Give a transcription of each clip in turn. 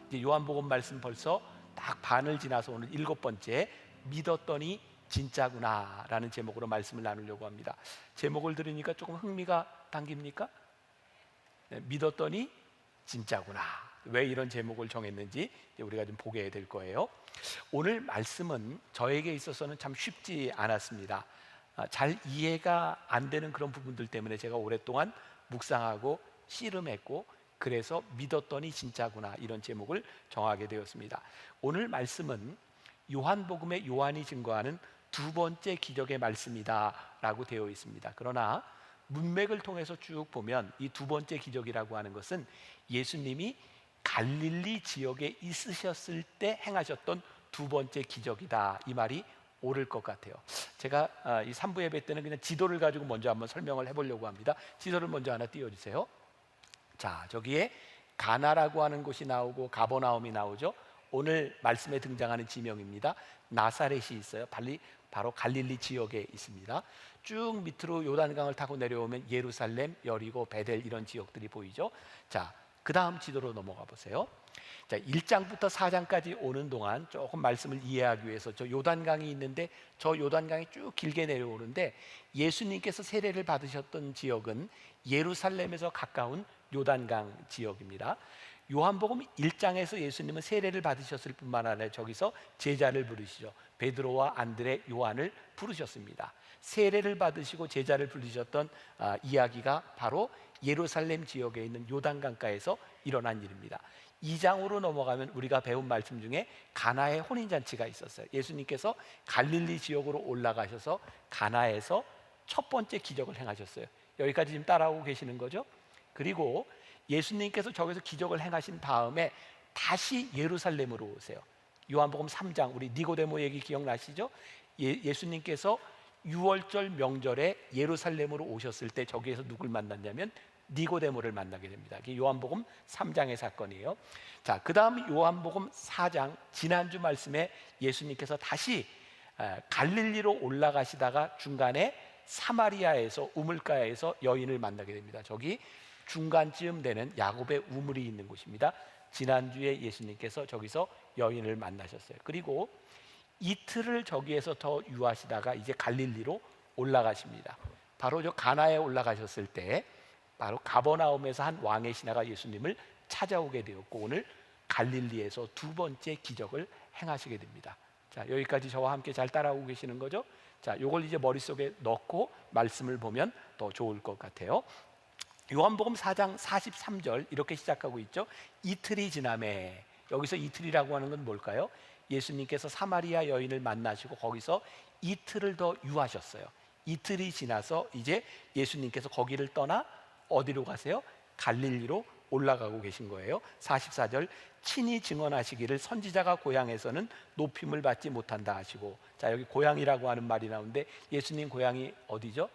이제 요한복음 말씀 벌써 딱 반을 지나서 오늘 7번째, 믿었더니 진짜구나라는 제목으로 말씀을 나누려고 합니다. 제목을 들으니까 조금 흥미가 당깁니까? 네, 믿었더니 진짜구나. 왜 이런 제목을 정했는지 우리가 좀 보게 될 거예요. 오늘 말씀은 저에게 있어서는 참 쉽지 않았습니다. 잘 이해가 안 되는 그런 부분들 때문에 제가 오랫동안 묵상하고 씨름했고, 그래서 믿었더니 진짜구나 이런 제목을 정하게 되었습니다. 오늘 말씀은 요한복음의 요한이 증거하는 두 번째 기적의 말씀이다 라고 되어 있습니다. 그러나 문맥을 통해서 쭉 보면 이 두 번째 기적이라고 하는 것은 예수님이 갈릴리 지역에 있으셨을 때 행하셨던 두 번째 기적이다, 이 말이 옳을 것 같아요. 제가 이 3부 예배 때는 그냥 지도를 가지고 먼저 한번 설명을 해보려고 합니다. 지도를 먼저 하나 띄워주세요. 자, 저기에 가나라고 하는 곳이 나오고 가버나움이 나오죠. 오늘 말씀에 등장하는 지명입니다. 나사렛이 있어요. 바로 갈릴리 지역에 있습니다. 쭉 밑으로 요단강을 타고 내려오면 예루살렘, 여리고, 베델 이런 지역들이 보이죠. 자, 그 다음 지도로 넘어가 보세요. 자, 1장부터 4장까지 오는 동안 조금 말씀을 이해하기 위해서 저 요단강이 있는데, 저 요단강이 쭉 길게 내려오는데 예수님께서 세례를 받으셨던 지역은 예루살렘에서 가까운 요단강 지역입니다. 요한복음 1장에서 예수님은 세례를 받으셨을 뿐만 아니라 저기서 제자를 부르시죠. 베드로와 안드레, 요한을 부르셨습니다. 세례를 받으시고 제자를 부르셨던 이야기가 바로 예루살렘 지역에 있는 요단강가에서 일어난 일입니다. 2장으로 넘어가면 우리가 배운 말씀 중에 가나의 혼인잔치가 있었어요. 예수님께서 갈릴리 지역으로 올라가셔서 가나에서 첫 번째 기적을 행하셨어요. 여기까지 지금 따라오고 계시는 거죠? 그리고 예수님께서 저기서 기적을 행하신 다음에 다시 예루살렘으로 오세요. 요한복음 3장, 우리 니고데모 얘기 기억나시죠? 예수님께서 6월절 명절에 예루살렘으로 오셨을 때 저기에서 누굴 만났냐면 니고데모를 만나게 됩니다. 이게 요한복음 3장의 사건이에요. 자, 그 다음 요한복음 4장, 지난주 말씀에 예수님께서 다시 갈릴리로 올라가시다가 중간에 사마리아에서 우물가에서 여인을 만나게 됩니다. 저기 중간쯤 되는 야곱의 우물이 있는 곳입니다. 지난주에 예수님께서 저기서 여인을 만나셨어요. 그리고 이틀을 저기에서 더 유하시다가 이제 갈릴리로 올라가십니다. 바로 저 가나에 올라가셨을 때 바로 가버나움에서 한 왕의 신하가 예수님을 찾아오게 되었고, 오늘 갈릴리에서 두 번째 기적을 행하시게 됩니다. 자, 여기까지 저와 함께 잘 따라오고 계시는 거죠? 자, 요걸 이제 머릿속에 넣고 말씀을 보면 더 좋을 것 같아요. 요한복음 4장 43절 이렇게 시작하고 있죠. 이틀이 지나매. 여기서 이틀이라고 하는 건 뭘까요? 예수님께서 사마리아 여인을 만나시고 거기서 이틀을 더 유하셨어요. 이틀이 지나서 이제 예수님께서 거기를 떠나 어디로 가세요? 갈릴리로 올라가고 계신 거예요. 44절, 친히 증언하시기를 선지자가 고향에서는 높임을 받지 못한다 하시고. 자, 여기 고향이라고 하는 말이 나오는데 예수님 고향이 어디죠?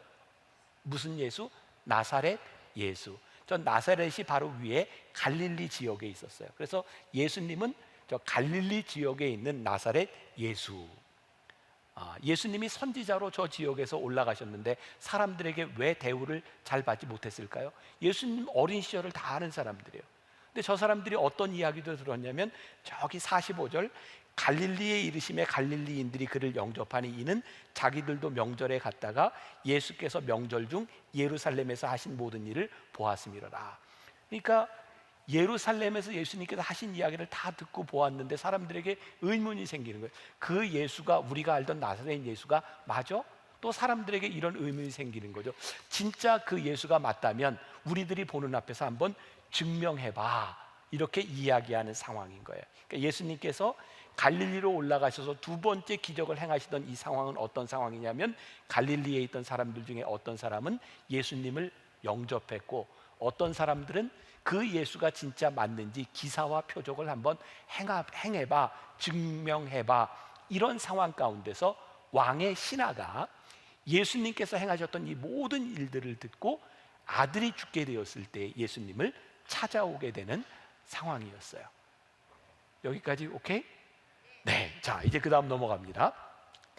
무슨 예수? 나사렛 예수. 저 나사렛이 바로 위에 갈릴리 지역에 있었어요. 그래서 예수님은 저 갈릴리 지역에 있는 나사렛 예수. 예수님이 선지자로 저 지역에서 올라가셨는데 사람들에게 왜 대우를 잘 받지 못했을까요? 예수님 어린 시절을 다 아는 사람들이에요. 근데 저 사람들이 어떤 이야기도 들었냐면 저기 45절, 갈릴리에 이르심에 갈릴리인들이 그를 영접하니 이는 자기들도 명절에 갔다가 예수께서 명절 중 예루살렘에서 하신 모든 일을 보았음이로라. 그러니까 예루살렘에서 예수님께서 하신 이야기를 다 듣고 보았는데 사람들에게 의문이 생기는 거예요. 그 예수가 우리가 알던 나사렛 예수가 맞아? 또 사람들에게 이런 의문이 생기는 거죠. 진짜 그 예수가 맞다면 우리들이 보는 앞에서 한번 증명해봐, 이렇게 이야기하는 상황인 거예요. 그러니까 예수님께서 갈릴리로 올라가셔서 두 번째 기적을 행하시던 이 상황은 어떤 상황이냐면, 갈릴리에 있던 사람들 중에 어떤 사람은 예수님을 영접했고 어떤 사람들은 그 예수가 진짜 맞는지 기사와 표적을 한번 행해봐, 증명해봐, 이런 상황 가운데서 왕의 신하가 예수님께서 행하셨던 이 모든 일들을 듣고 아들이 죽게 되었을 때 예수님을 찾아오게 되는 상황이었어요. 여기까지 오케이? 네, 자 이제 그 다음 넘어갑니다.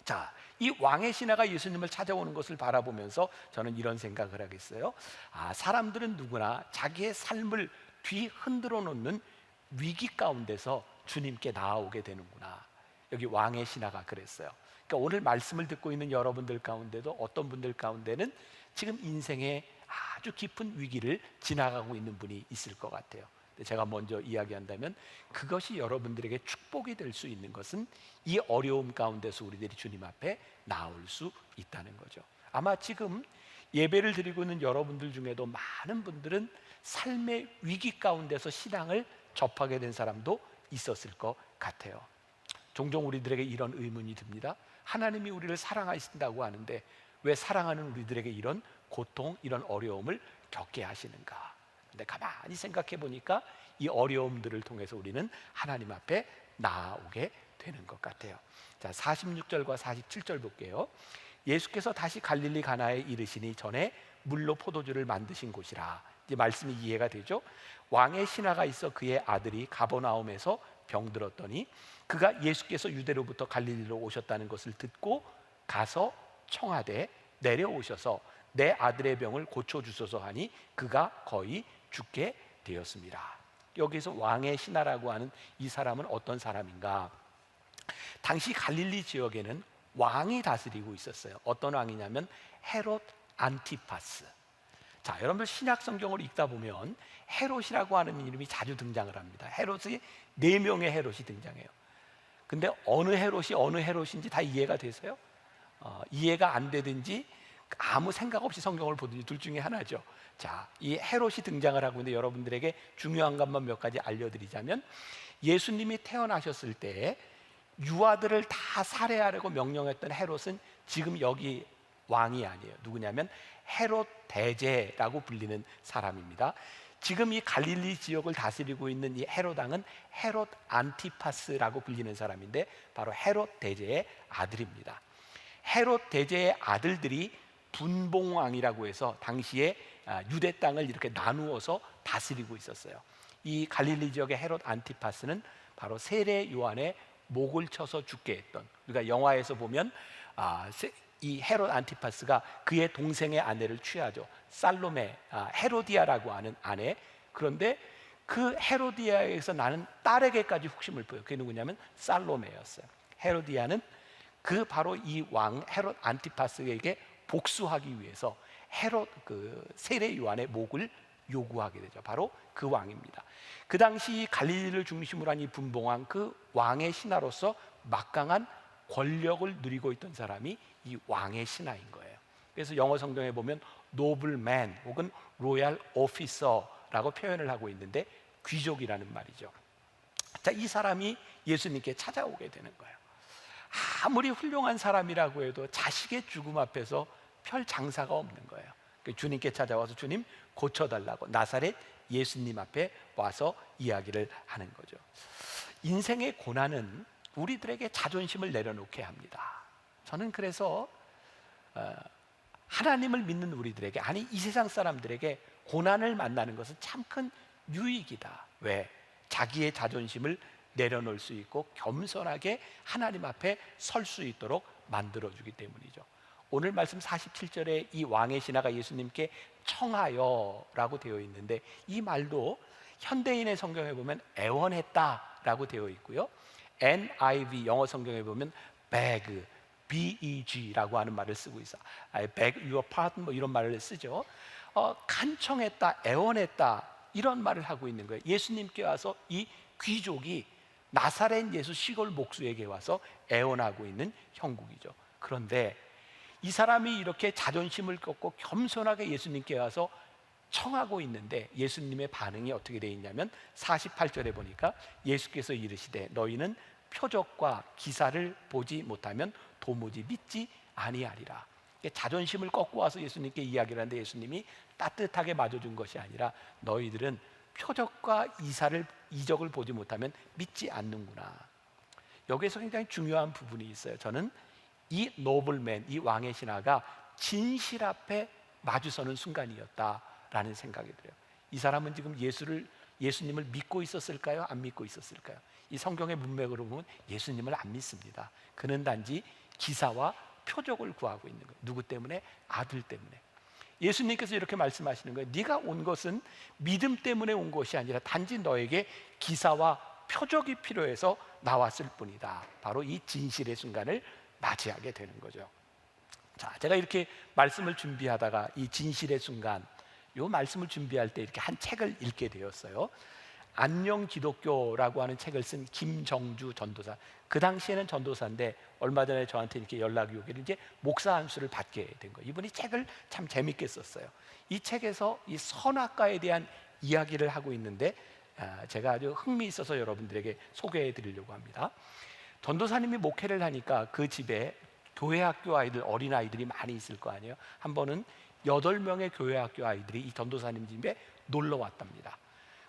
자, 이 왕의 신하가 예수님을 찾아오는 것을 바라보면서 저는 이런 생각을 하겠어요. 사람들은 누구나 자기의 삶을 뒤흔들어 놓는 위기 가운데서 주님께 나아오게 되는구나. 여기 왕의 신하가 그랬어요. 그러니까 오늘 말씀을 듣고 있는 여러분들 가운데도 어떤 분들 가운데는 지금 인생의 아주 깊은 위기를 지나가고 있는 분이 있을 것 같아요. 근데 제가 먼저 이야기한다면 그것이 여러분들에게 축복이 될 수 있는 것은 이 어려움 가운데서 우리들이 주님 앞에 나올 수 있다는 거죠. 아마 지금 예배를 드리고 있는 여러분들 중에도 많은 분들은 삶의 위기 가운데서 신앙을 접하게 된 사람도 있었을 것 같아요. 종종 우리들에게 이런 의문이 듭니다. 하나님이 우리를 사랑하신다고 하는데 왜 사랑하는 우리들에게 이런 고통, 이런 어려움을 겪게 하시는가? 근데 가만히 생각해 보니까 이 어려움들을 통해서 우리는 하나님 앞에 나아오게 되는 것 같아요. 자, 46절과 47절 볼게요. 예수께서 다시 갈릴리 가나에 이르시니 전에 물로 포도주를 만드신 곳이라. 이제 말씀이 이해가 되죠? 왕의 신하가 있어 그의 아들이 가버나움에서 병들었더니 그가 예수께서 유대로부터 갈릴리로 오셨다는 것을 듣고 가서 청하되 내려오셔서 내 아들의 병을 고쳐주소서 하니 그가 거의 죽게 되었습니다. 여기서 왕의 신하라고 하는 이 사람은 어떤 사람인가? 당시 갈릴리 지역에는 왕이 다스리고 있었어요. 어떤 왕이냐면 헤롯 안티파스. 자, 여러분들 신약 성경을 읽다 보면 헤롯이라고 하는 이름이 자주 등장을 합니다. 헤롯이 4명의 헤롯이 등장해요. 근데 어느 헤롯이 어느 헤롯인지 다 이해가 되세요? 이해가 안 되든지 아무 생각 없이 성경을 보든지 둘 중에 하나죠. 자, 이 헤롯이 등장을 하고 있는데 여러분들에게 중요한 것만 몇 가지 알려드리자면 예수님이 태어나셨을 때 유아들을 다 살해하려고 명령했던 헤롯은 지금 여기 왕이 아니에요. 누구냐면 헤롯 대제라고 불리는 사람입니다. 지금 이 갈릴리 지역을 다스리고 있는 이 헤롯 왕은 헤롯 안티파스라고 불리는 사람인데 바로 헤롯 대제의 아들입니다. 헤롯 대제의 아들들이 분봉왕이라고 해서 당시에 유대 땅을 이렇게 나누어서 다스리고 있었어요. 이 갈릴리 지역의 헤롯 안티파스는 바로 세례 요한의 목을 쳐서 죽게 했던, 우리가 영화에서 보면 이 헤롯 안티파스가 그의 동생의 아내를 취하죠. 살로메, 헤로디아라고 하는 아내. 그런데 그 헤로디아에서 나는 딸에게까지 혹심을 보여요. 그게 누구냐면 살로메였어요. 헤로디아는 그 바로 이 왕 헤롯 안티파스에게 복수하기 위해서 헤롯 그 세례 요한의 목을 요구하게 되죠. 바로 그 왕입니다. 그 당시 갈릴리를 중심으로 한 이 분봉왕, 그 왕의 신하로서 막강한 권력을 누리고 있던 사람이 이 왕의 신하인 거예요. 그래서 영어 성경에 보면 노블맨 혹은 로얄 오피서라고 표현을 하고 있는데 귀족이라는 말이죠. 자, 이 사람이 예수님께 찾아오게 되는 거예요. 아무리 훌륭한 사람이라고 해도 자식의 죽음 앞에서 별 장사가 없는 거예요. 주님께 찾아와서 주님 고쳐달라고 나사렛 예수님 앞에 와서 이야기를 하는 거죠. 인생의 고난은 우리들에게 자존심을 내려놓게 합니다. 저는 그래서 하나님을 믿는 우리들에게, 아니 이 세상 사람들에게 고난을 만나는 것은 참 큰 유익이다. 왜? 자기의 자존심을 내려놓을 수 있고 겸손하게 하나님 앞에 설 수 있도록 만들어주기 때문이죠. 오늘 말씀 47절에 이 왕의 신하가 예수님께 청하여라고 되어 있는데 이 말도 현대인의 성경에 보면 애원했다라고 되어 있고요. NIV 영어 성경에 보면 beg, B-E-G라고 하는 말을 쓰고 있어. I beg your pardon 뭐 이런 말을 쓰죠. 간청했다, 애원했다 이런 말을 하고 있는 거예요. 예수님께 와서 이 귀족이 나사렛 예수 시골 목수에게 와서 애원하고 있는 형국이죠. 그런데 이 사람이 이렇게 자존심을 꺾고 겸손하게 예수님께 와서 청하고 있는데 예수님의 반응이 어떻게 되어 있냐면 48절에 보니까 예수께서 이르시되 너희는 표적과 기사를 보지 못하면 도무지 믿지 아니하리라. 자존심을 꺾고 와서 예수님께 이야기를 하는데 예수님이 따뜻하게 맞아준 것이 아니라 너희들은 표적과 이적을 보지 못하면 믿지 않는구나. 여기에서 굉장히 중요한 부분이 있어요. 저는 이 노블맨, 이 왕의 신하가 진실 앞에 마주서는 순간이었다라는 생각이 들어요. 이 사람은 지금 예수님을 믿고 있었을까요? 안 믿고 있었을까요? 이 성경의 문맥으로 보면 예수님을 안 믿습니다. 그는 단지 기사와 표적을 구하고 있는 거예요. 누구 때문에? 아들 때문에. 예수님께서 이렇게 말씀하시는 거예요. 네가 온 것은 믿음 때문에 온 것이 아니라 단지 너에게 기사와 표적이 필요해서 나왔을 뿐이다. 바로 이 진실의 순간을 맞이하게 되는 거죠. 자, 제가 이렇게 말씀을 준비하다가 이 진실의 순간, 이 말씀을 준비할 때 이렇게 한 책을 읽게 되었어요. 안녕 기독교라고 하는 책을 쓴 김정주 전도사. 그 당시에는 전도사인데 얼마 전에 저한테 이렇게 연락이 오기를 이제 목사 안수를 받게 된 거예요. 이분이 책을 참 재밌게 썼어요. 이 책에서 이 선악과에 대한 이야기를 하고 있는데 제가 아주 흥미있어서 여러분들에게 소개해 드리려고 합니다. 전도사님이 목회를 하니까 그 집에 교회학교 아이들, 어린아이들이 많이 있을 거 아니에요. 한 번은 8명의 교회학교 아이들이 이 전도사님 집에 놀러 왔답니다.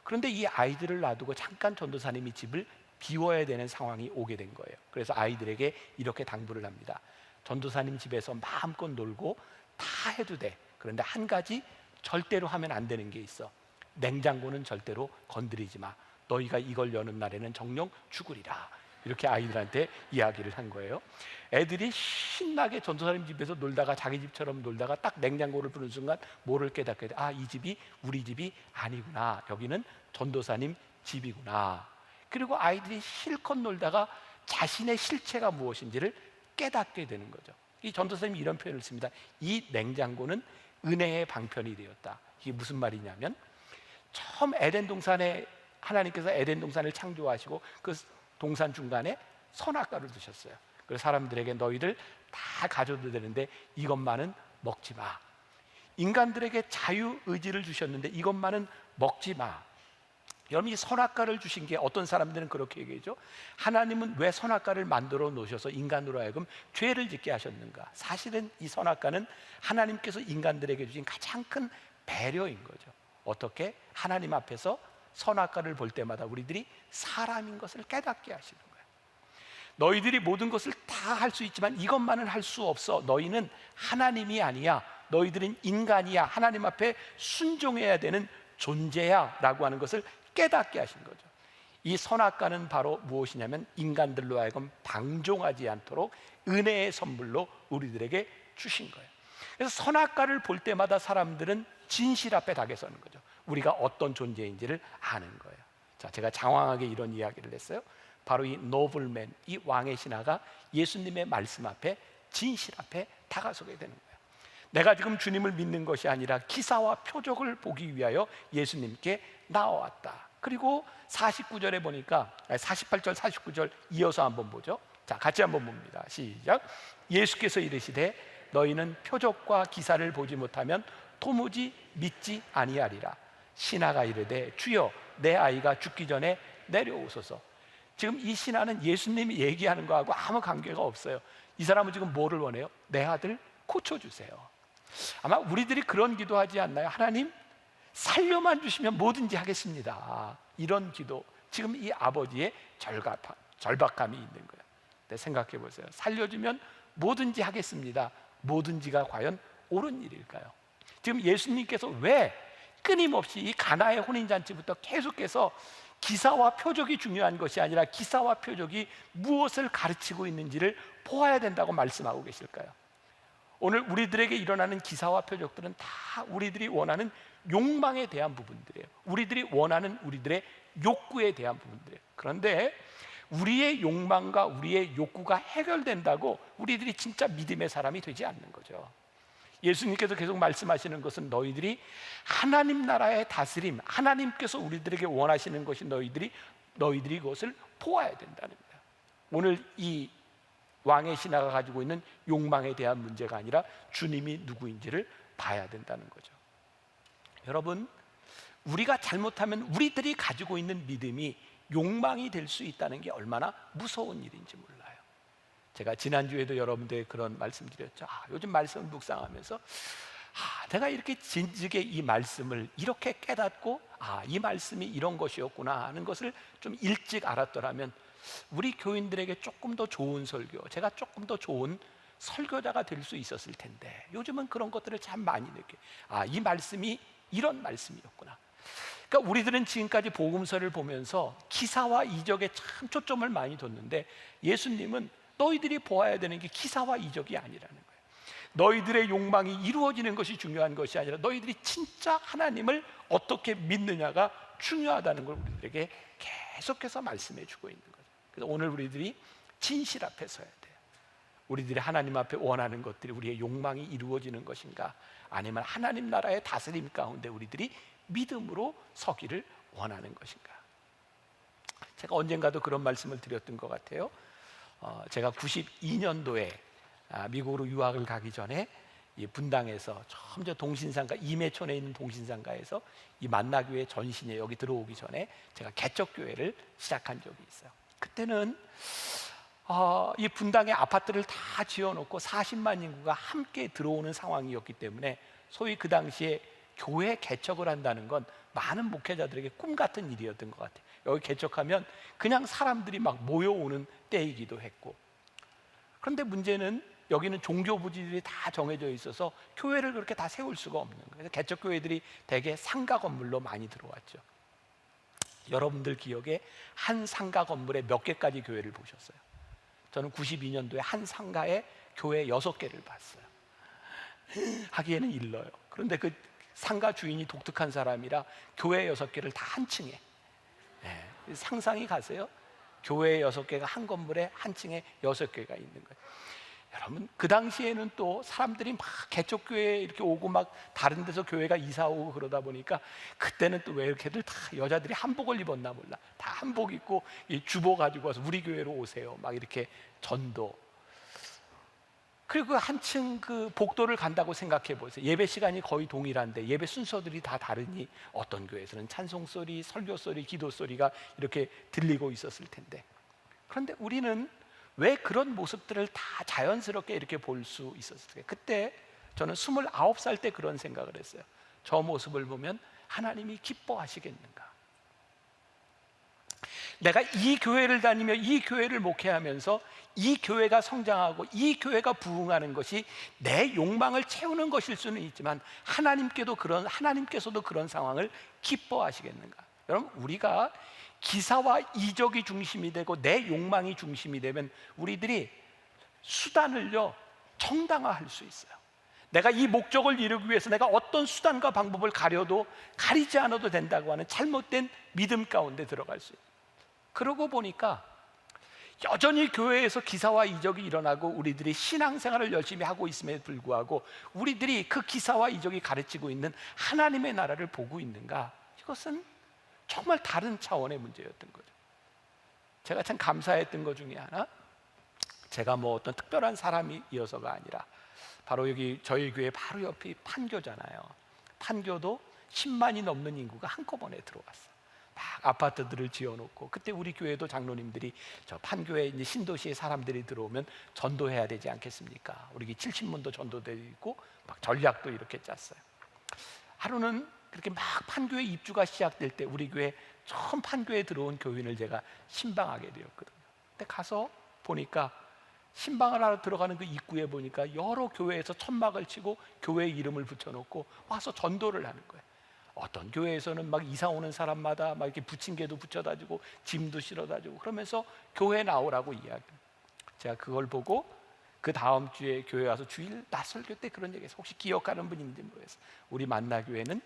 그런데 이 아이들을 놔두고 잠깐 전도사님이 집을 비워야 되는 상황이 오게 된 거예요. 그래서 아이들에게 이렇게 당부를 합니다. 전도사님 집에서 마음껏 놀고 다 해도 돼. 그런데 한 가지 절대로 하면 안 되는 게 있어. 냉장고는 절대로 건드리지 마. 너희가 이걸 여는 날에는 정녕 죽으리라. 이렇게 아이들한테 이야기를 한 거예요. 애들이 신나게 전도사님 집에서 놀다가 자기 집처럼 놀다가 딱 냉장고를 부는 순간 뭐를 깨닫게 돼? 아, 이 집이 우리 집이 아니구나. 여기는 전도사님 집이구나. 그리고 아이들이 실컷 놀다가 자신의 실체가 무엇인지를 깨닫게 되는 거죠. 이 전도사님이 이런 표현을 씁니다. 이 냉장고는 은혜의 방편이 되었다. 이게 무슨 말이냐면 처음 에덴 동산에 하나님께서 에덴 동산을 창조하시고 그 동산 중간에 선악과를 두셨어요. 그래서 사람들에게 너희들 다 가져도 되는데 이것만은 먹지 마. 인간들에게 자유의지를 주셨는데 이것만은 먹지 마. 여러분, 이 선악과를 주신 게 어떤 사람들은 그렇게 얘기하죠. 하나님은 왜 선악과를 만들어 놓으셔서 인간으로 하여금 죄를 짓게 하셨는가? 사실은 이 선악과는 하나님께서 인간들에게 주신 가장 큰 배려인 거죠. 어떻게? 하나님 앞에서 선악과를 볼 때마다 우리들이 사람인 것을 깨닫게 하시는 거예요. 너희들이 모든 것을 다 할 수 있지만 이것만은 할 수 없어. 너희는 하나님이 아니야. 너희들은 인간이야. 하나님 앞에 순종해야 되는 존재야 라고 하는 것을 깨닫게 하신 거죠. 이 선악과는 바로 무엇이냐면 인간들로 하여금 방종하지 않도록 은혜의 선물로 우리들에게 주신 거예요. 그래서 선악과를 볼 때마다 사람들은 진실 앞에 닥에 서는 거죠. 우리가 어떤 존재인지를 아는 거예요. 자, 제가 장황하게 이런 이야기를 했어요. 바로 이 노블맨, 이 왕의 신하가 예수님의 말씀 앞에, 진실 앞에 다가서게 되는 거예요. 내가 지금 주님을 믿는 것이 아니라 기사와 표적을 보기 위하여 예수님께 나왔다. 그리고 49절에 보니까 48절 49절 이어서 한번 보죠. 자, 같이 한번 봅니다. 시작. 예수께서 이르시되 너희는 표적과 기사를 보지 못하면 도무지 믿지 아니하리라. 신하가 이르되 주여 내 아이가 죽기 전에 내려오소서. 지금 이 신하는 예수님이 얘기하는 거하고 아무 관계가 없어요. 이 사람은 지금 뭐를 원해요? 내 아들 고쳐주세요. 아마 우리들이 그런 기도하지 않나요? 하나님 살려만 주시면 뭐든지 하겠습니다. 이런 기도. 지금 이 아버지의 절박함이 있는 거예요. 네, 생각해 보세요. 살려주면 뭐든지 하겠습니다. 뭐든지가 과연 옳은 일일까요? 지금 예수님께서 왜 끊임없이 이 가나의 혼인잔치부터 계속해서 기사와 표적이 중요한 것이 아니라 기사와 표적이 무엇을 가르치고 있는지를 보아야 된다고 말씀하고 계실까요? 오늘 우리들에게 일어나는 기사와 표적들은 다 우리들이 원하는 욕망에 대한 부분들이에요. 우리들이 원하는 우리들의 욕구에 대한 부분들이에요. 그런데 우리의 욕망과 우리의 욕구가 해결된다고 우리들이 진짜 믿음의 사람이 되지 않는 거죠. 예수님께서 계속 말씀하시는 것은 너희들이 하나님 나라의 다스림, 하나님께서 우리들에게 원하시는 것이 너희들이 그것을 보아야 된다는 거예요. 오늘 이 왕의 신하가 가지고 있는 욕망에 대한 문제가 아니라 주님이 누구인지를 봐야 된다는 거죠. 여러분, 우리가 잘못하면 우리들이 가지고 있는 믿음이 욕망이 될 수 있다는 게 얼마나 무서운 일인지 몰라요. 제가 지난주에도 여러분들에게 그런 말씀 드렸죠. 요즘 말씀을 묵상하면서 내가 이렇게 진즉에 이 말씀을 이렇게 깨닫고 이 말씀이 이런 것이었구나 하는 것을 좀 일찍 알았더라면 우리 교인들에게 조금 더 좋은 설교, 제가 조금 더 좋은 설교자가 될 수 있었을 텐데 요즘은 그런 것들을 참 많이 느껴요. 이 말씀이 이런 말씀이었구나. 그러니까 우리들은 지금까지 복음서를 보면서 기사와 이적에 참 초점을 많이 뒀는데 예수님은 너희들이 보아야 되는 게 기사와 이적이 아니라는 거예요. 너희들의 욕망이 이루어지는 것이 중요한 것이 아니라 너희들이 진짜 하나님을 어떻게 믿느냐가 중요하다는 걸 우리들에게 계속해서 말씀해 주고 있는 거죠. 그래서 오늘 우리들이 진실 앞에 서야 돼요. 우리들이 하나님 앞에 원하는 것들이 우리의 욕망이 이루어지는 것인가, 아니면 하나님 나라의 다스림 가운데 우리들이 믿음으로 서기를 원하는 것인가. 제가 언젠가도 그런 말씀을 드렸던 것 같아요. 제가 92년도에 미국으로 유학을 가기 전에 이 분당에서 처음 저 동신상가 임해촌에 있는 동신상가에서 이 만나교회 전신에 여기 들어오기 전에 제가 개척교회를 시작한 적이 있어요. 그때는 이 분당에 아파트를 다 지어놓고 40만 인구가 함께 들어오는 상황이었기 때문에 소위 그 당시에 교회 개척을 한다는 건 많은 목회자들에게 꿈 같은 일이었던 것 같아요. 여기 개척하면 그냥 사람들이 막 모여오는 때이기도 했고, 그런데 문제는 여기는 종교 부지들이 다 정해져 있어서 교회를 그렇게 다 세울 수가 없는 거예요. 그래서 개척교회들이 대개 상가 건물로 많이 들어왔죠. 여러분들 기억에 한 상가 건물에 몇 개까지 교회를 보셨어요? 저는 92년도에 한 상가에 교회 6개를 봤어요. 하기에는 일러요. 그런데 그 상가 주인이 독특한 사람이라 교회 6개를 다 한 층에, 상상이 가세요? 교회 6개가 한 건물에 한 층에 6개가 있는 거예요. 여러분, 그 당시에는 또 사람들이 막 개척교회에 이렇게 오고 막 다른 데서 교회가 이사 오고 그러다 보니까, 그때는 또 왜 이렇게들 다 여자들이 한복을 입었나 몰라, 다 한복 입고 이 주보 가지고 와서 우리 교회로 오세요 막 이렇게 전도. 그리고 한층 그 복도를 간다고 생각해 보세요. 예배 시간이 거의 동일한데 예배 순서들이 다 다르니 어떤 교회에서는 찬송 소리, 설교 소리, 기도 소리가 이렇게 들리고 있었을 텐데, 그런데 우리는 왜 그런 모습들을 다 자연스럽게 이렇게 볼 수 있었을까요? 그때 저는 29살 때 그런 생각을 했어요. 저 모습을 보면 하나님이 기뻐하시겠는가? 내가 이 교회를 다니며 이 교회를 목회하면서 이 교회가 성장하고 이 교회가 부흥하는 것이 내 욕망을 채우는 것일 수는 있지만 하나님께서도 그런 상황을 기뻐하시겠는가? 여러분, 우리가 기사와 이적이 중심이 되고 내 욕망이 중심이 되면 우리들이 수단을요 정당화할 수 있어요. 내가 이 목적을 이루기 위해서 내가 어떤 수단과 방법을 가리지 않아도 된다고 하는 잘못된 믿음 가운데 들어갈 수 있어요. 그러고 보니까 여전히 교회에서 기사와 이적이 일어나고 우리들이 신앙생활을 열심히 하고 있음에 불구하고 우리들이 그 기사와 이적이 가르치고 있는 하나님의 나라를 보고 있는가? 이것은 정말 다른 차원의 문제였던 거죠. 제가 참 감사했던 것 중에 하나, 제가 뭐 어떤 특별한 사람이어서가 아니라 바로 여기 저희 교회 바로 옆이 판교잖아요. 판교도 10만이 넘는 인구가 한꺼번에 들어왔어요. 막 아파트들을 지어놓고, 그때 우리 교회도 장로님들이 저 판교에 이제 신도시에 사람들이 들어오면 전도해야 되지 않겠습니까? 우리 70문도 전도되어 있고 막 전략도 이렇게 짰어요. 하루는 그렇게 막 판교에 입주가 시작될 때 우리 교회 처음 판교에 들어온 교인을 제가 신방하게 되었거든요. 근데 가서 보니까 신방을 하러 들어가는 그 입구에 보니까 여러 교회에서 천막을 치고 교회 이름을 붙여놓고 와서 전도를 하는 거예요. 어떤 교회에서는 막 이사 오는 사람마다 막 이렇게 부침개도 붙여다 주고 짐도 실어다 주고 그러면서 교회 나오라고 이야기. 제가 그걸 보고 그 다음 주에 교회 와서 주일 낮 설교 때 그런 얘기했어요. 혹시 기억하는 분 있는지 모르겠어요. 우리 만나교회는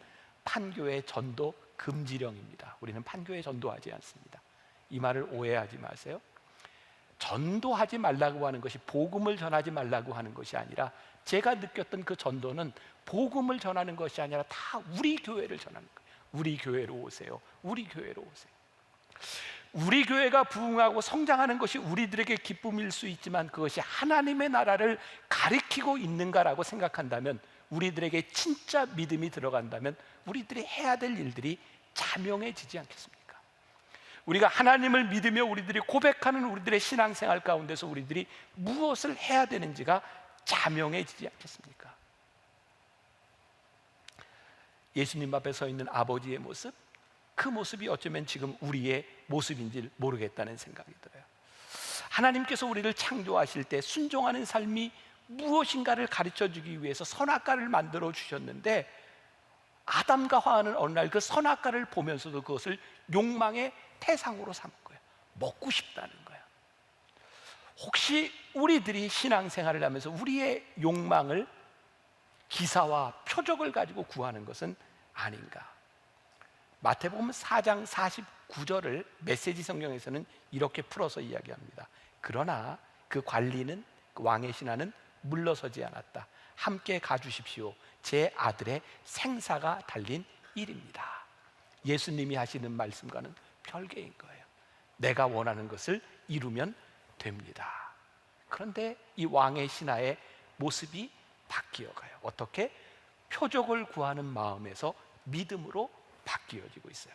판교회 전도 금지령입니다. 우리는 판교회 전도하지 않습니다. 이 말을 오해하지 마세요. 전도하지 말라고 하는 것이 복음을 전하지 말라고 하는 것이 아니라, 제가 느꼈던 그 전도는 복음을 전하는 것이 아니라 다 우리 교회를 전하는 거예요. 우리 교회로 오세요. 우리 교회로 오세요. 우리 교회가 부흥하고 성장하는 것이 우리들에게 기쁨일 수 있지만 그것이 하나님의 나라를 가리키고 있는가라고 생각한다면, 우리들에게 진짜 믿음이 들어간다면 우리들이 해야 될 일들이 자명해지지 않겠습니까? 우리가 하나님을 믿으며 우리들이 고백하는 우리들의 신앙생활 가운데서 우리들이 무엇을 해야 되는지가 자명해지지 않겠습니까? 예수님 앞에 서 있는 아버지의 모습, 그 모습이 어쩌면 지금 우리의 모습인지 모르겠다는 생각이 들어요. 하나님께서 우리를 창조하실 때 순종하는 삶이 무엇인가를 가르쳐주기 위해서 선악과를 만들어 주셨는데, 아담과 하와는 어느 날 그 선악과를 보면서도 그것을 욕망의 태상으로 삼은 거예요. 먹고 싶다는 거예요. 혹시 우리들이 신앙생활을 하면서 우리의 욕망을 기사와 표적을 가지고 구하는 것은 아닌가. 마태복음 4장 49절을 메시지 성경에서는 이렇게 풀어서 이야기합니다. 그러나 그 관리는, 그 왕의 신하는 물러서지 않았다. 함께 가주십시오. 제 아들의 생사가 달린 일입니다. 예수님이 하시는 말씀과는 별개인 거예요. 내가 원하는 것을 이루면 됩니다. 그런데 이 왕의 신하의 모습이 바뀌어가요. 어떻게? 표적을 구하는 마음에서 믿음으로 바뀌어지고 있어요.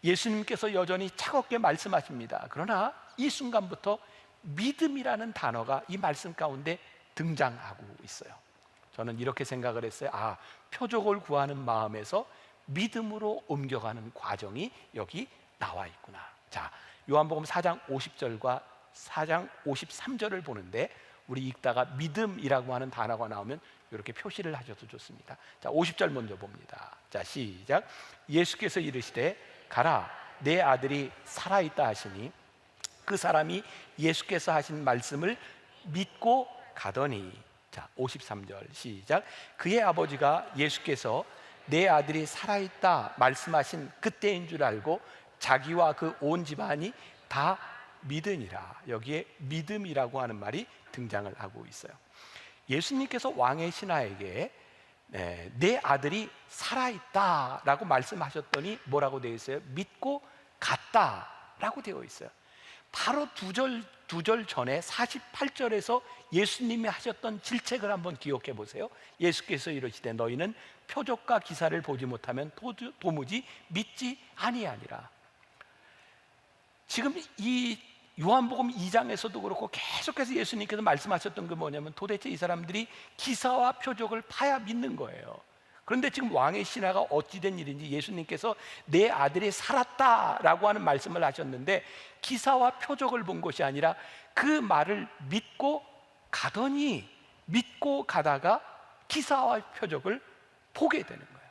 예수님께서 여전히 차갑게 말씀하십니다. 그러나 이 순간부터 믿음이라는 단어가 이 말씀 가운데 등장하고 있어요. 저는 이렇게 생각을 했어요. 표적을 구하는 마음에서 믿음으로 옮겨가는 과정이 여기 나와 있구나. 자, 요한복음 4장 50절과 4장 53절을 보는데 우리 읽다가 믿음이라고 하는 단어가 나오면 이렇게 표시를 하셔도 좋습니다. 자, 50절 먼저 봅니다. 자, 시작. 예수께서 이르시되 가라, 내 아들이 살아있다 하시니 그 사람이 예수께서 하신 말씀을 믿고 가더니. 자, 53절 시작. 그의 아버지가 예수께서 내 아들이 살아있다 말씀하신 그때인 줄 알고 자기와 그 온 집안이 다 믿으니라. 여기에 믿음이라고 하는 말이 등장을 하고 있어요. 예수님께서 왕의 신하에게 내 아들이 살아있다라고 말씀하셨더니 뭐라고 되어 있어요? 믿고 갔다라고 되어 있어요. 바로 두 절 전에 48절에서 예수님이 하셨던 질책을 한번 기억해 보세요. 예수께서 이르시되 너희는 표적과 기사를 보지 못하면 도무지 믿지 아니하니라. 지금 이 요한복음 2장에서도 그렇고 계속해서 예수님께서 말씀하셨던 게 뭐냐면 도대체 이 사람들이 기사와 표적을 봐야 믿는 거예요. 그런데 지금 왕의 신하가 어찌된 일인지 예수님께서 내 아들이 살았다라고 하는 말씀을 하셨는데 기사와 표적을 본 것이 아니라 그 말을 믿고 가더니, 믿고 가다가 기사와 표적을 보게 되는 거예요.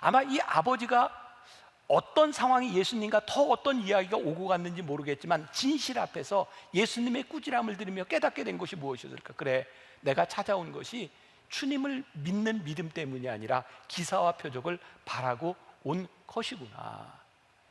아마 이 아버지가 어떤 상황이 예수님과 더 어떤 이야기가 오고 갔는지 모르겠지만 진실 앞에서 예수님의 꾸지람을 들으며 깨닫게 된 것이 무엇이었을까? 그래, 내가 찾아온 것이 주님을 믿는 믿음 때문이 아니라 기사와 표적을 바라고 온 것이구나.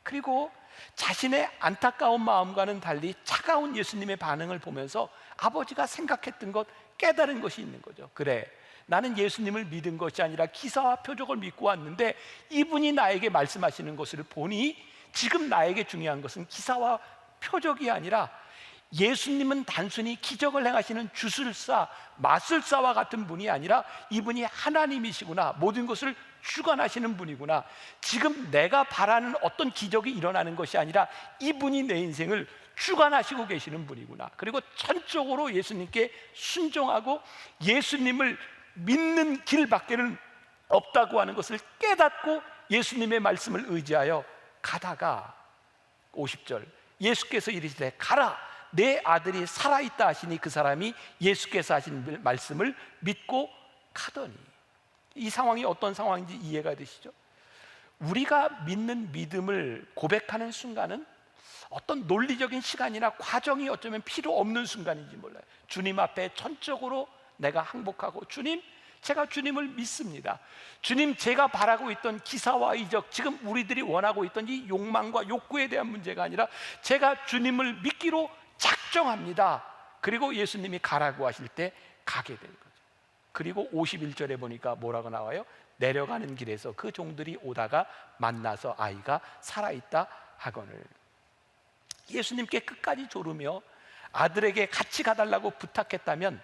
그리고 자신의 안타까운 마음과는 달리 차가운 예수님의 반응을 보면서 아버지가 생각했던 것, 깨달은 것이 있는 거죠. 그래, 나는 예수님을 믿은 것이 아니라 기사와 표적을 믿고 왔는데 이분이 나에게 말씀하시는 것을 보니 지금 나에게 중요한 것은 기사와 표적이 아니라 예수님은 단순히 기적을 행하시는 주술사, 마술사와 같은 분이 아니라 이분이 하나님이시구나, 모든 것을 주관하시는 분이구나. 지금 내가 바라는 어떤 기적이 일어나는 것이 아니라 이분이 내 인생을 주관하시고 계시는 분이구나. 그리고 전적으로 예수님께 순종하고 예수님을 믿는 길밖에는 없다고 하는 것을 깨닫고 예수님의 말씀을 의지하여 가다가 50절 예수께서 이르시되 가라, 내 아들이 살아있다 하시니 그 사람이 예수께서 하신 말씀을 믿고 가더니. 이 상황이 어떤 상황인지 이해가 되시죠? 우리가 믿는 믿음을 고백하는 순간은 어떤 논리적인 시간이나 과정이 어쩌면 필요 없는 순간인지 몰라요. 주님 앞에 전적으로 내가 항복하고, 주님, 제가 주님을 믿습니다. 주님, 제가 바라고 있던 기사와 이적, 지금 우리들이 원하고 있던 이 욕망과 욕구에 대한 문제가 아니라 제가 주님을 믿기로 작정합니다. 그리고 예수님이 가라고 하실 때 가게 된 거죠. 그리고 51절에 보니까 뭐라고 나와요? 내려가는 길에서 그 종들이 오다가 만나서 아이가 살아있다 하거늘. 예수님께 끝까지 조르며 아들에게 같이 가달라고 부탁했다면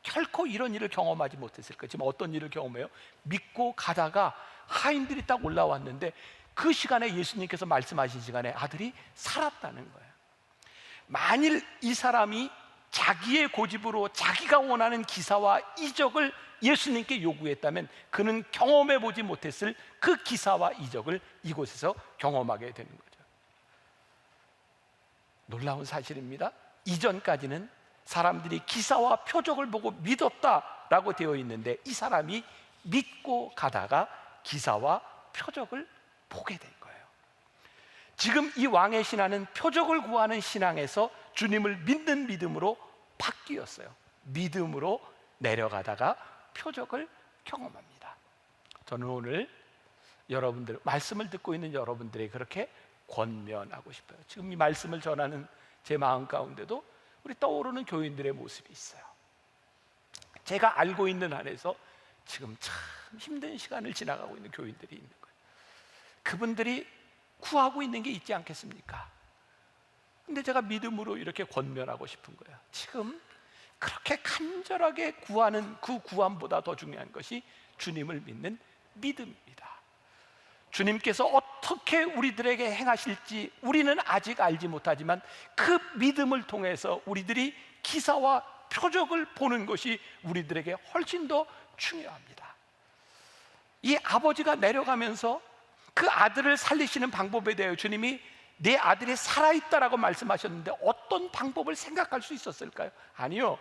결코 이런 일을 경험하지 못했을 거예요. 지금 어떤 일을 경험해요? 믿고 가다가 하인들이 딱 올라왔는데 그 시간에 예수님께서 말씀하신 시간에 아들이 살았다는 거예요. 만일 이 사람이 자기의 고집으로 자기가 원하는 기사와 이적을 예수님께 요구했다면 그는 경험해 보지 못했을 그 기사와 이적을 이곳에서 경험하게 되는 거죠. 놀라운 사실입니다. 이전까지는 사람들이 기사와 표적을 보고 믿었다라고 되어 있는데 이 사람이 믿고 가다가 기사와 표적을 보게 된 거예요. 지금 이 왕의 신하는 표적을 구하는 신앙에서 주님을 믿는 믿음으로 바뀌었어요. 믿음으로 내려가다가 표적을 경험합니다. 저는 오늘 여러분들, 말씀을 듣고 있는 여러분들에게 그렇게 권면하고 싶어요. 지금 이 말씀을 전하는 제 마음 가운데도 우리 떠오르는 교인들의 모습이 있어요. 제가 알고 있는 한에서 지금 참 힘든 시간을 지나가고 있는 교인들이 있는 거예요. 그분들이 구하고 있는 게 있지 않겠습니까? 근데 제가 믿음으로 이렇게 권면하고 싶은 거예요. 지금 그렇게 간절하게 구하는 그 구함보다 더 중요한 것이 주님을 믿는 믿음입니다. 주님께서 어떻게 우리들에게 행하실지 우리는 아직 알지 못하지만 그 믿음을 통해서 우리들이 기사와 표적을 보는 것이 우리들에게 훨씬 더 중요합니다. 이 아버지가 내려가면서 그 아들을 살리시는 방법에 대해 주님이 내 아들이 살아있다라고 말씀하셨는데 어떤 방법을 생각할 수 있었을까요? 아니요,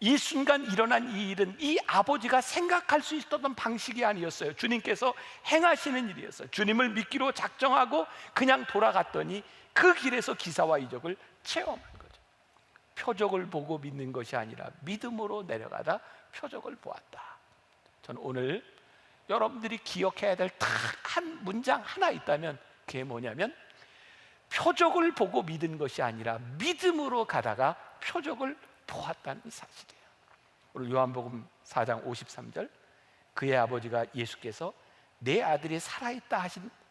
이 순간 일어난 이 일은 이 아버지가 생각할 수 있었던 방식이 아니었어요. 주님께서 행하시는 일이었어요. 주님을 믿기로 작정하고 그냥 돌아갔더니 그 길에서 기사와 이적을 체험한 거죠. 표적을 보고 믿는 것이 아니라 믿음으로 내려가다 표적을 보았다. 저는 오늘 여러분들이 기억해야 될 딱 한 문장 하나 있다면 그게 뭐냐면, 표적을 보고 믿은 것이 아니라 믿음으로 가다가 표적을 보았다는 사실이에요. 오늘 요한복음 4장 53절, 그의 아버지가 예수께서 내 아들이 살아있다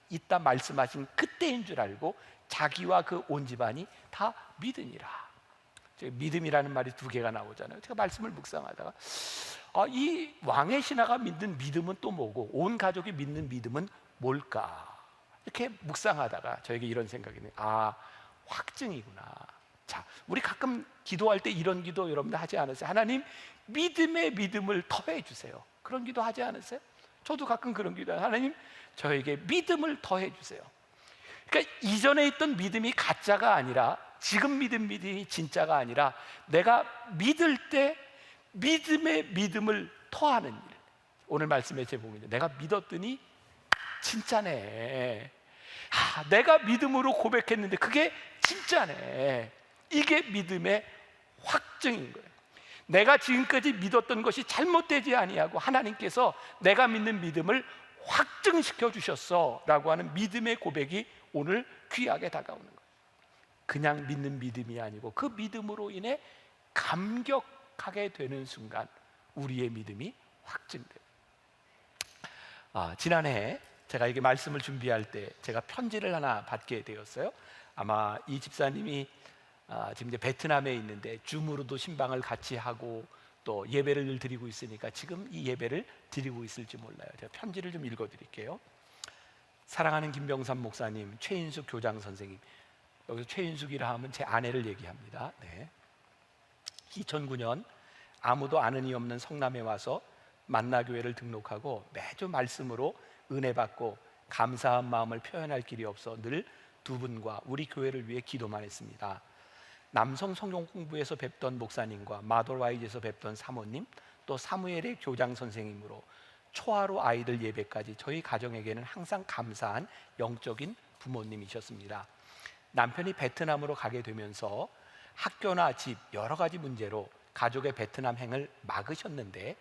있다 말씀하신 그때인 줄 알고 자기와 그 온 집안이 다 믿으니라. 믿음이라는 말이 두 개가 나오잖아요. 제가 말씀을 묵상하다가 이 왕의 신하가 믿는 믿음은 또 뭐고 온 가족이 믿는 믿음은 뭘까? 이렇게 묵상하다가 저에게 이런 생각이 드네요. 확증이구나. 자, 우리 가끔 기도할 때 이런 기도 여러분들 하지 않으세요? 하나님, 믿음의 믿음을 더해 주세요. 그런 기도 하지 않으세요? 저도 가끔 그런 기도 해요. 하나님, 저에게 믿음을 더해 주세요. 그러니까 이전에 있던 믿음이 가짜가 아니라, 지금 믿음이 진짜가 아니라, 내가 믿을 때 믿음의 믿음을 더하는 일. 오늘 말씀의 제목인데, 내가 믿었더니 진짜네. 내가 믿음으로 고백했는데 그게 진짜네. 이게 믿음의 확증인 거예요. 내가 지금까지 믿었던 것이 잘못되지 아니하고 하나님께서 내가 믿는 믿음을 확증시켜 주셨어 라고 하는 믿음의 고백이 오늘 귀하게 다가오는 거예요. 그냥 믿는 믿음이 아니고 그 믿음으로 인해 감격하게 되는 순간 우리의 믿음이 확증돼요. 지난해 제가 이게 말씀을 준비할 때 제가 편지를 하나 받게 되었어요. 아마 이 집사님이 지금 이제 베트남에 있는데 줌으로도 신방을 같이 하고 또 예배를 늘 드리고 있으니까 지금 이 예배를 드리고 있을지 몰라요. 제가 편지를 좀 읽어드릴게요. 사랑하는 김병삼 목사님, 최인숙 교장 선생님. 여기서 최인숙이라 하면 제 아내를 얘기합니다. 네. 2009년 아무도 아는 이 없는 성남에 와서 만나교회를 등록하고 매주 말씀으로 은혜 받고 감사한 마음을 표현할 길이 없어 늘 두 분과 우리 교회를 위해 기도만 했습니다. 남성 성경 공부에서 뵙던 목사님과 마돌와이즈에서 뵙던 사모님, 또 사무엘의 교장 선생님으로 초하루 아이들 예배까지 저희 가정에게는 항상 감사한 영적인 부모님이셨습니다. 남편이 베트남으로 가게 되면서 학교나 집 여러 가지 문제로 가족의 베트남 행을 막으셨는데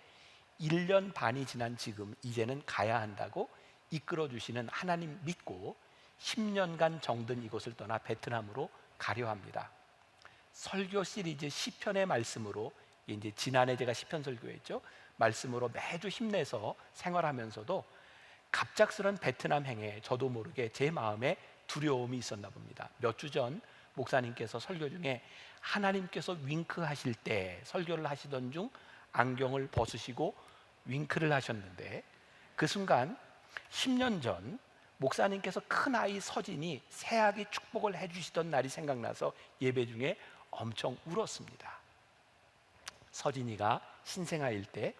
1년 반이 지난 지금 이제는 가야 한다고 이끌어 주시는 하나님 믿고 10년간 정든 이곳을 떠나 베트남으로 가려 합니다. 설교 시리즈 시편의 말씀으로, 이제 지난해 제가 시편 설교했죠. 말씀으로 매주 힘내서 생활하면서도 갑작스런 베트남 행에 저도 모르게 제 마음에 두려움이 있었나 봅니다. 몇 주 전 목사님께서 설교 중에 하나님께서 윙크하실 때 설교를 하시던 중 안경을 벗으시고 윙크를 하셨는데, 그 순간 10년 전 목사님께서 큰아이 서진이 새아기 축복을 해주시던 날이 생각나서 예배 중에 엄청 울었습니다. 서진이가 신생아일 때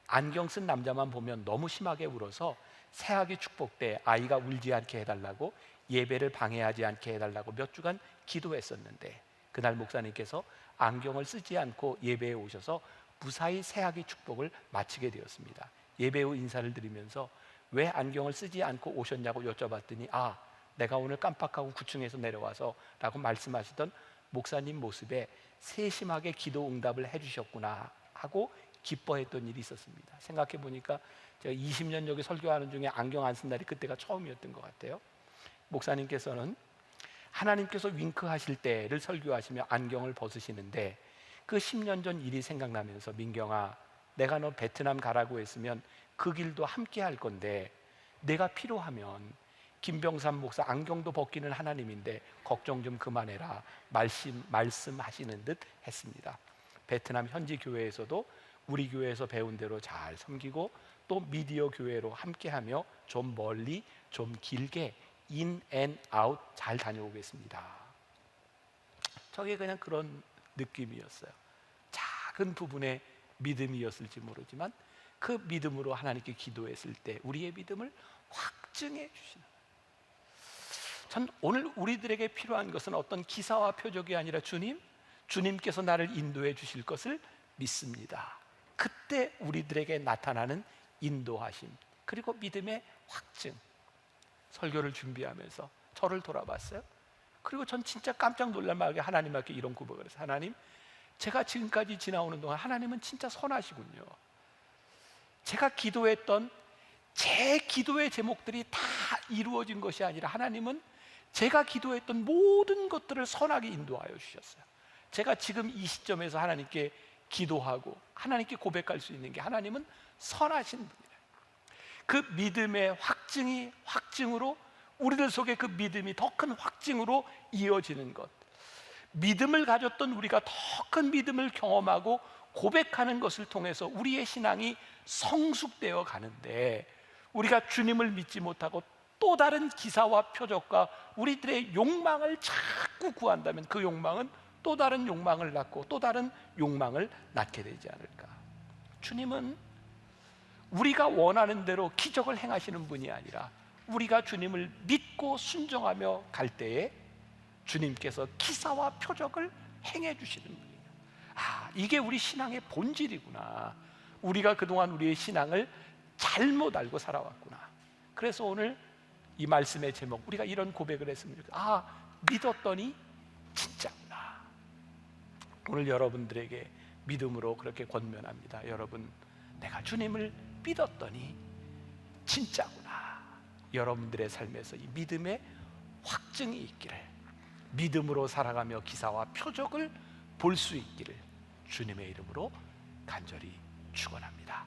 안경 쓴 남자만 보면 너무 심하게 울어서 새아기 축복 때 아이가 울지 않게 해달라고, 예배를 방해하지 않게 해달라고 몇 주간 기도했었는데, 그날 목사님께서 안경을 쓰지 않고 예배에 오셔서 무사히 새아기 축복을 마치게 되었습니다. 예배 후 인사를 드리면서 왜 안경을 쓰지 않고 오셨냐고 여쭤봤더니 내가 오늘 깜빡하고 9층에서 내려와서 라고 말씀하시던 목사님 모습에 세심하게 기도 응답을 해주셨구나 하고 기뻐했던 일이 있었습니다. 생각해 보니까 제가 20년 여기 설교하는 중에 안경 안 쓴 날이 그때가 처음이었던 것 같아요. 목사님께서는 하나님께서 윙크하실 때를 설교하시며 안경을 벗으시는데, 그 10년 전 일이 생각나면서 민경아, 내가 너 베트남 가라고 했으면 그 길도 함께 할 건데 내가 필요하면 김병삼 목사 안경도 벗기는 하나님인데 걱정 좀 그만해라 말씀하시는 듯 했습니다. 베트남 현지 교회에서도 우리 교회에서 배운 대로 잘 섬기고 또 미디어 교회로 함께하며 좀 멀리 좀 길게 인 앤 아웃 잘 다녀오겠습니다. 저게 그냥 그런 느낌이었어요. 작은 부분의 믿음이었을지 모르지만 그 믿음으로 하나님께 기도했을 때 우리의 믿음을 확증해 주시는, 전 오늘 우리들에게 필요한 것은 어떤 기사와 표적이 아니라 주님께서 나를 인도해 주실 것을 믿습니다. 그때 우리들에게 나타나는 인도하심, 그리고 믿음의 확증. 설교를 준비하면서 저를 돌아봤어요. 그리고 전 진짜 깜짝 놀랄만하게 하나님 앞에 이런 고백을 했어요. 하나님, 제가 지금까지 지나오는 동안 하나님은 진짜 선하시군요. 제가 기도했던 제 기도의 제목들이 다 이루어진 것이 아니라 하나님은 제가 기도했던 모든 것들을 선하게 인도하여 주셨어요. 제가 지금 이 시점에서 하나님께 기도하고 하나님께 고백할 수 있는 게 하나님은 선하신 분이에요. 그 믿음의 확증으로 우리들 속에 그 믿음이 더 큰 확증으로 이어지는 것, 믿음을 가졌던 우리가 더 큰 믿음을 경험하고 고백하는 것을 통해서 우리의 신앙이 성숙되어 가는데, 우리가 주님을 믿지 못하고 또 다른 기사와 표적과 우리들의 욕망을 자꾸 구한다면 그 욕망은 또 다른 욕망을 낳고 또 다른 욕망을 낳게 되지 않을까. 주님은 우리가 원하는 대로 기적을 행하시는 분이 아니라 우리가 주님을 믿고 순종하며 갈 때에 주님께서 기사와 표적을 행해 주시는 분이에요. 이게 우리 신앙의 본질이구나. 우리가 그동안 우리의 신앙을 잘못 알고 살아왔구나. 그래서 오늘 이 말씀의 제목, 우리가 이런 고백을 했으면 좋겠어요. 믿었더니 진짜구나. 오늘 여러분들에게 믿음으로 그렇게 권면합니다. 여러분, 내가 주님을 믿었더니 진짜구나. 여러분들의 삶에서 이 믿음의 확증이 있기를, 믿음으로 살아가며 기사와 표적을 볼 수 있기를 주님의 이름으로 간절히 축원합니다.